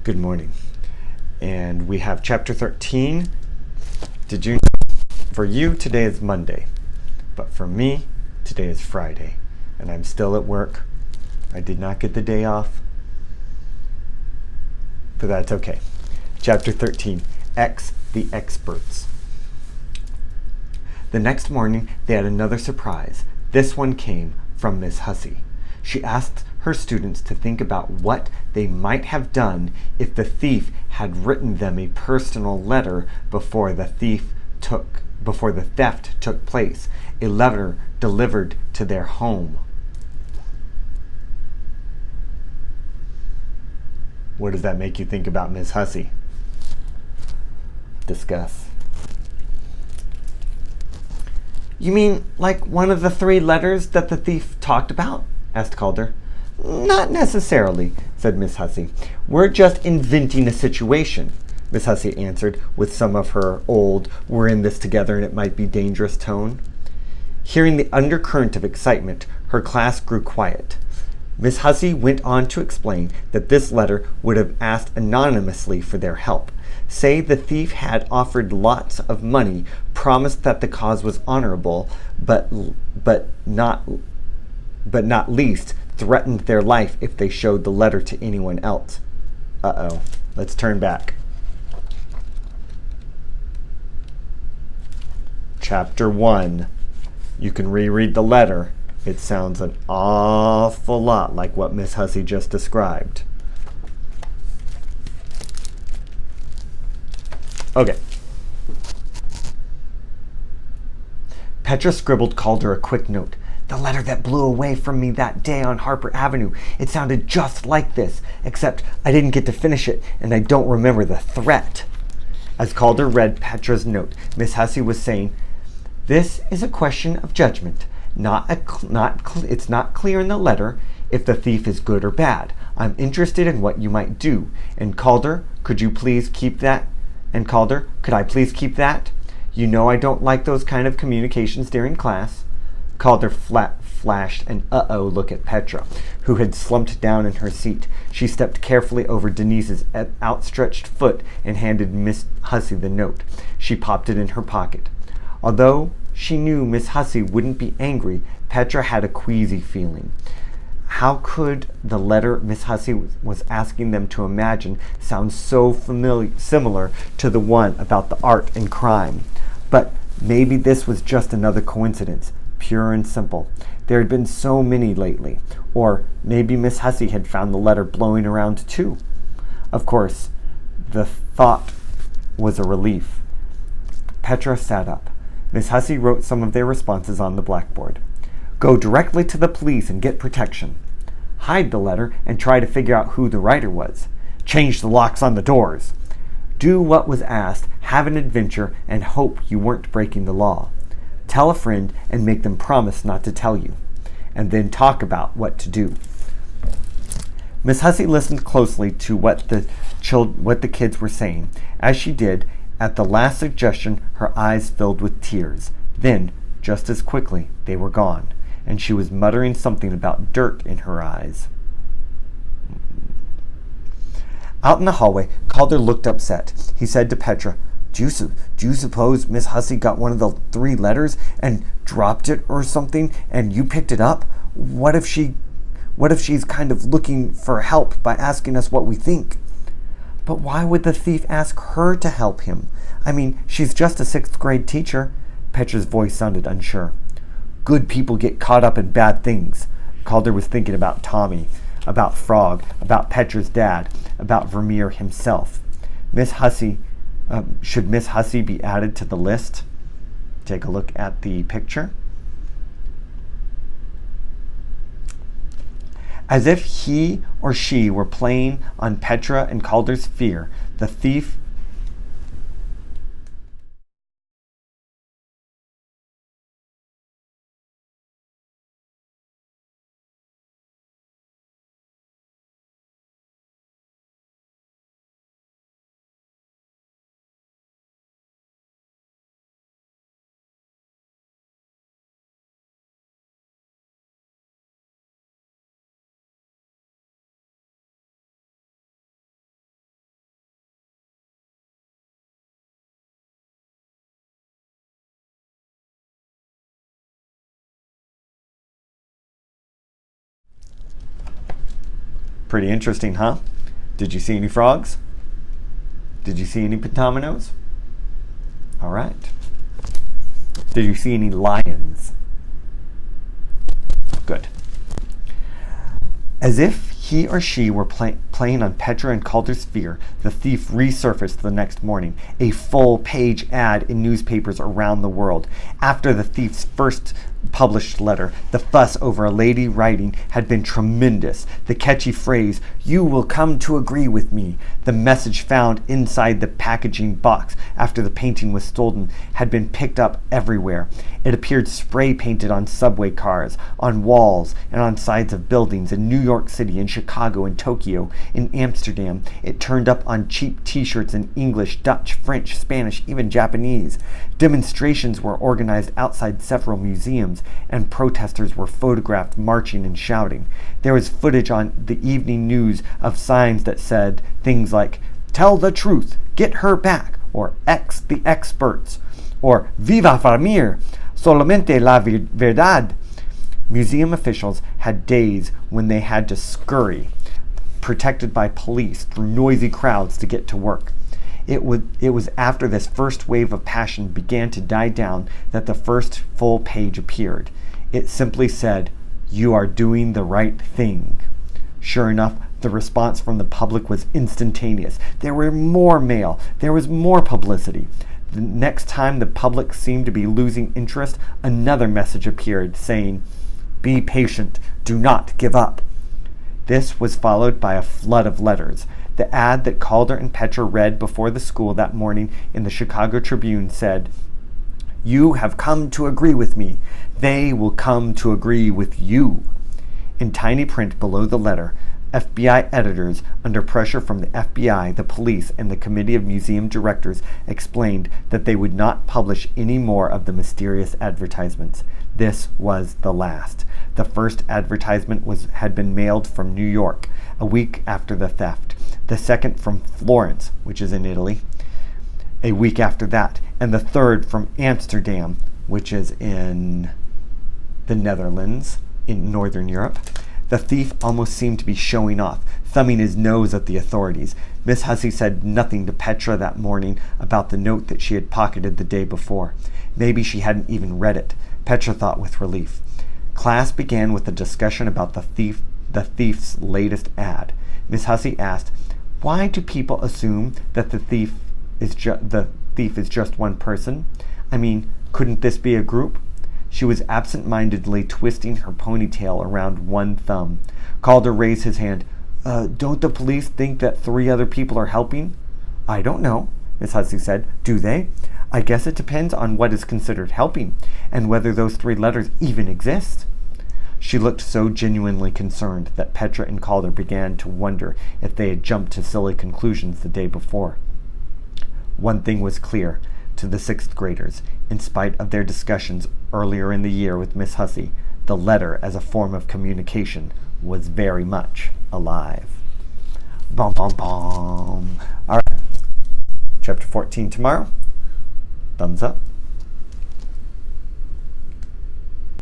Good morning. And we have chapter 13. Did you know? For you, today is Monday. But for me, today is Friday. And I'm still at work. I did not get the day off. But that's okay. Chapter 13. The Experts. The next morning, they had another surprise. This one came from Miss Hussey. She asked her students to think about what they might have done if the thief had written them a personal letter before the theft took place, a letter delivered to their home. What does that make you think about Miss Hussey? Discuss. You mean like one of the 3 letters that the thief talked about? Asked Calder. Not necessarily, said Miss Hussey. We're just inventing a situation, Miss Hussey answered with some of her old we're in this together and it might be dangerous tone. Hearing the undercurrent of excitement, her class grew quiet. Miss Hussey went on to explain that this letter would have asked anonymously for their help. Say the thief had offered lots of money, promised that the cause was honorable, but not least threatened their life if they showed the letter to anyone else. Let's turn back. Chapter 1. You can reread the letter. It sounds an awful lot like what Miss Hussey just described. Okay. Petra scribbled Calder a quick note. The letter that blew away from me that day on Harper Avenue. It sounded just like this, except I didn't get to finish it, and I don't remember the threat. As Calder read Petra's note, Miss Hussey was saying, "This is a question of judgment. It's not clear in the letter if the thief is good or bad. I'm interested in what you might do. And Calder, could I please keep that? You know I don't like those kind of communications during class." Calder flashed an look at Petra, who had slumped down in her seat. She stepped carefully over Denise's outstretched foot and handed Miss Hussey the note. She popped it in her pocket. Although she knew Miss Hussey wouldn't be angry, Petra had a queasy feeling. How could the letter Miss Hussey was asking them to imagine sound so similar to the one about the art and crime? But maybe this was just another coincidence, pure and simple. There had been so many lately. Or maybe Miss Hussey had found the letter blowing around too. Of course, the thought was a relief. Petra sat up. Miss Hussey wrote some of their responses on the blackboard. Go directly to the police and get protection. Hide the letter and try to figure out who the writer was. Change the locks on the doors. Do what was asked, have an adventure, and hope you weren't breaking the law. Tell a friend and make them promise not to tell you. And then talk about what to do. Miss Hussey listened closely to what the kids were saying. As she did, at the last suggestion, her eyes filled with tears. Then, just as quickly, they were gone, and she was muttering something about dirt in her eyes. Out in the hallway, Calder looked upset. He said to Petra, Do you suppose Miss Hussey got one of the 3 letters and dropped it or something, and you picked it up? What if she's kind of looking for help by asking us what we think? But why would the thief ask her to help him? I mean, she's just a 6th grade teacher. Petra's voice sounded unsure. Good people get caught up in bad things. Calder was thinking about Tommy, about Frog, about Petra's dad, about Vermeer himself. Should Miss Hussey be added to the list? Take a look at the picture. As if he or she were playing on Petra and Calder's fear, the thief Pretty interesting, huh? Did you see any frogs? Did you see any pentominos? All right. Did you see any lions? Good. As if he or she were playing on Petra and Calder's fear, the thief resurfaced the next morning, a full-page ad in newspapers around the world. After the thief's first published letter, the fuss over a lady writing had been tremendous. The catchy phrase, "You will come to agree with me," the message found inside the packaging box after the painting was stolen, had been picked up everywhere. It appeared spray-painted on subway cars, on walls, and on sides of buildings in New York City, in Chicago, in Tokyo, in Amsterdam. It turned up on cheap T-shirts in English, Dutch, French, Spanish, even Japanese. Demonstrations were organized outside several museums, and protesters were photographed marching and shouting. There was footage on the evening news of signs that said things like, "Tell the truth, get her back," or "X the experts," or "Viva Vermeer, solamente la verdad." Museum officials had days when they had to scurry, protected by police, through noisy crowds to get to work. It was after this first wave of passion began to die down that the first full page appeared. It simply said, "You are doing the right thing." Sure enough, the response from the public was instantaneous. There were more mail. There was more publicity. The next time the public seemed to be losing interest, another message appeared saying, "Be patient. Do not give up." This was followed by a flood of letters. The ad that Calder and Petra read before the school that morning in the Chicago Tribune said, "You have come to agree with me. They will come to agree with you." In tiny print below the letter, FBI editors, under pressure from the FBI, the police, and the Committee of Museum Directors, explained that they would not publish any more of the mysterious advertisements. This was the last. The first advertisement had been mailed from New York a week after the theft. The second from Florence, which is in Italy, a week after that. And the third from Amsterdam, which is in the Netherlands, in Northern Europe. The thief almost seemed to be showing off, thumbing his nose at the authorities. Miss Hussey said nothing to Petra that morning about the note that she had pocketed the day before. Maybe she hadn't even read it, Petra thought with relief. Class began with a discussion about the thief's latest ad. Miss Hussey asked, "Why do people assume that the thief is just one person? I mean, couldn't this be a group?" She was absent-mindedly twisting her ponytail around one thumb. Calder raised his hand. Don't the police think that 3 other people are helping?" "I don't know," Miss Hussey said. "Do they? I guess it depends on what is considered helping, and whether those 3 letters even exist." She looked so genuinely concerned that Petra and Calder began to wonder if they had jumped to silly conclusions the day before. One thing was clear to the 6th graders. In spite of their discussions earlier in the year with Miss Hussey, the letter as a form of communication was very much alive. Bom, bom, bom. All right. Chapter 14 tomorrow. Thumbs up.